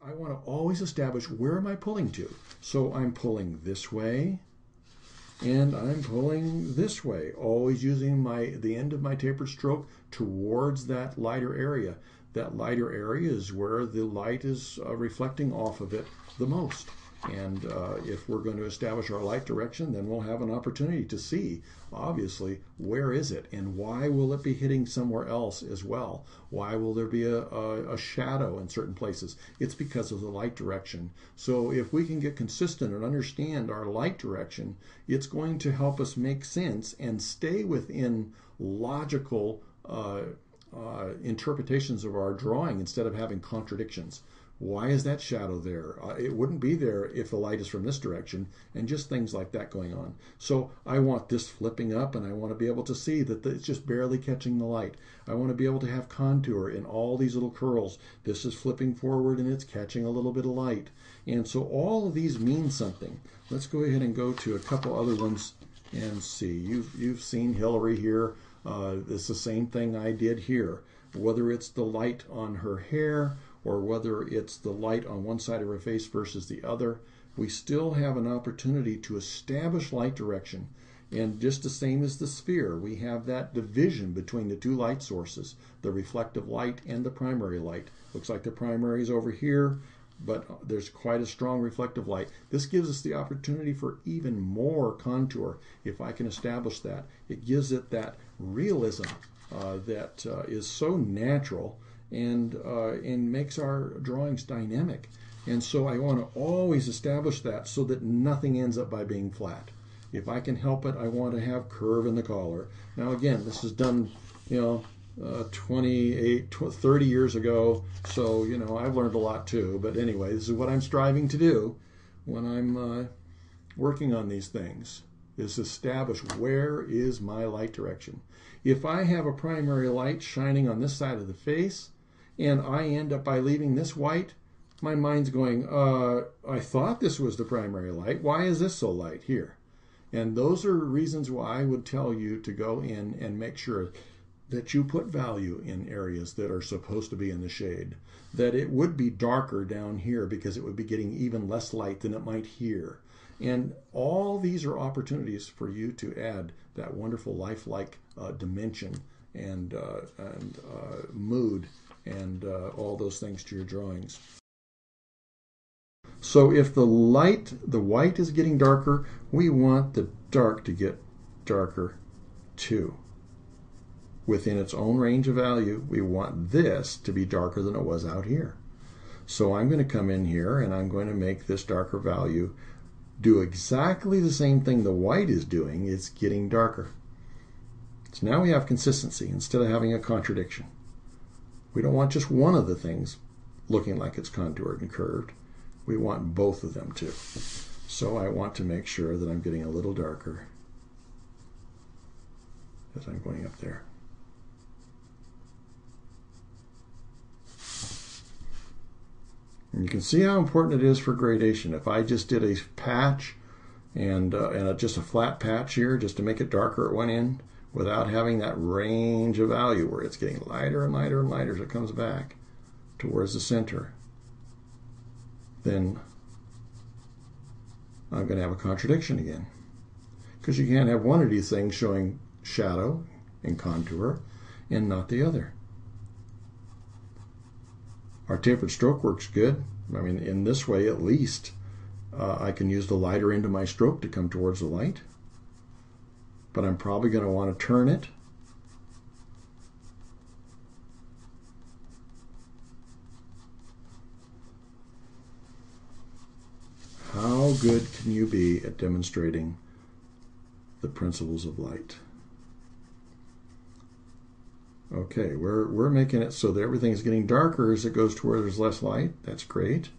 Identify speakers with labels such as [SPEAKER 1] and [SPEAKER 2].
[SPEAKER 1] I want to always establish where am I pulling to. So I'm pulling this way, and I'm pulling this way, always using the end of my tapered stroke towards that lighter area. That lighter area is where the light is reflecting off of it the most. And if we're going to establish our light direction, then we'll have an opportunity to see, obviously, where is it and why will it be hitting somewhere else as well? Why will there be a shadow in certain places? It's because of the light direction. So if we can get consistent and understand our light direction, it's going to help us make sense and stay within logical interpretations of our drawing instead of having contradictions. Why is that shadow there? It wouldn't be there if the light is from this direction, and just things like that going on. So I want this flipping up, and I want to be able to see that it's just barely catching the light. I want to be able to have contour in all these little curls. This is flipping forward, and it's catching a little bit of light. And so all of these mean something. Let's go ahead and go to a couple other ones and see. You've seen Hillary here. It's the same thing I did here. Whether it's the light on her hair, or whether it's the light on one side of her face versus the other, we still have an opportunity to establish light direction. And just the same as the sphere, we have that division between the two light sources, the reflective light and the primary light. Looks like the primary is over here, but there's quite a strong reflective light. This gives us the opportunity for even more contour. If I can establish that, it gives it that realism that is so natural and makes our drawings dynamic. And so I want to always establish that so that nothing ends up by being flat. If I can help it, I want to have curve in the collar. Now again, this is done, 30 years ago, so I've learned a lot too. But anyway, this is what I'm striving to do when I'm working on these things, is establish where is my light direction. If I have a primary light shining on this side of the face, and I end up by leaving this white, my mind's going, I thought this was the primary light. Why is this so light here? And those are reasons why I would tell you to go in and make sure that you put value in areas that are supposed to be in the shade. That it would be darker down here because it would be getting even less light than it might here. And all these are opportunities for you to add that wonderful lifelike dimension and mood and all those things to your drawings. So if the white is getting darker, we want the dark to get darker too. Within its own range of value, we want this to be darker than it was out here. So I'm going to come in here and I'm going to make this darker value do exactly the same thing the white is doing. It's getting darker. So now we have consistency instead of having a contradiction. We don't want just one of the things looking like it's contoured and curved. We want both of them too. So I want to make sure that I'm getting a little darker as I'm going up there. And you can see how important it is for gradation. If I just did a patch and just a flat patch here just to make it darker at one end, without having that range of value where it's getting lighter and lighter and lighter as it comes back towards the center, then I'm going to have a contradiction again. Because you can't have one of these things showing shadow and contour and not the other. Our tapered stroke works good. I mean, in this way at least, I can use the lighter end of my stroke to come towards the light. But I'm probably going to want to turn it. How good can you be at demonstrating the principles of light? Okay, we're making it so that everything is getting darker as it goes to where there's less light. That's great.